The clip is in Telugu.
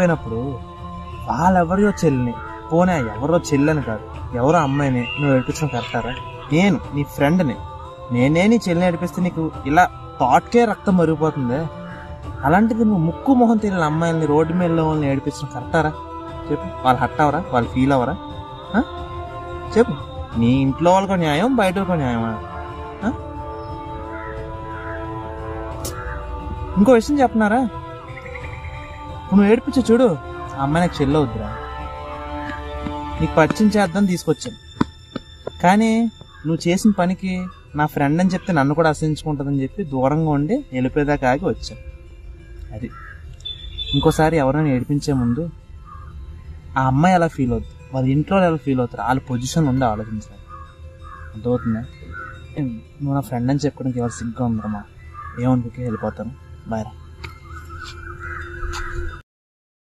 పోయినప్పుడు వాళ్ళెవరో చెల్లిని పోనీ ఎవరో చెల్లని కాదు ఎవరో అమ్మాయిని నువ్వు ఏడిపించడం కరెక్టారా? నేను నీ ఫ్రెండ్ని, నేనే నీ చెల్లిని ఏడిపిస్తే నీకు ఇలా థాట్కే రక్తం మరిగిపోతుంది. అలాంటిది నువ్వు ముక్కు మొహం తెలియని అమ్మాయిల్ని రోడ్డు మీద వాళ్ళని ఏడిపించడం కరెక్టారా? చెప్పు. వాళ్ళు హట్ అవరా? వాళ్ళు ఫీల్ అవరా? చెప్పు. నీ ఇంట్లో వాళ్ళకో న్యాయం, బయట వాళ్ళకో న్యాయమా? ఇంకో విషయం చెప్పనారా, నువ్వు ఏడిపించు చూడు, ఆ అమ్మాయి నాకు చెల్లి అవుద్దిరా, నీకు పరిచయం చేద్దాం తీసుకొచ్చాను. కానీ నువ్వు చేసిన పనికి నా ఫ్రెండ్ అని చెప్తే నన్ను కూడా అసహించుకుంటుందని చెప్పి దూరంగా ఉండి వెళ్ళిపోయేదాకా ఆగి వచ్చాను. అది ఇంకోసారి ఎవరైనా ఏడిపించే ముందు ఆ అమ్మాయి ఎలా ఫీల్ అవుతుంది, వాళ్ళ ఇంట్లో ఎలా ఫీల్ అవుతారు, వాళ్ళ పొజిషన్ ఉండి ఆలోచించాలి. అర్థమవుతుందా? నువ్వు నా ఫ్రెండ్ అని చెప్పుకోవడానికి ఎవరు సిగ్గా ఉందమ్మా, ఏమనుకోకే వెళ్ళిపోతాను. బాయ్ రా.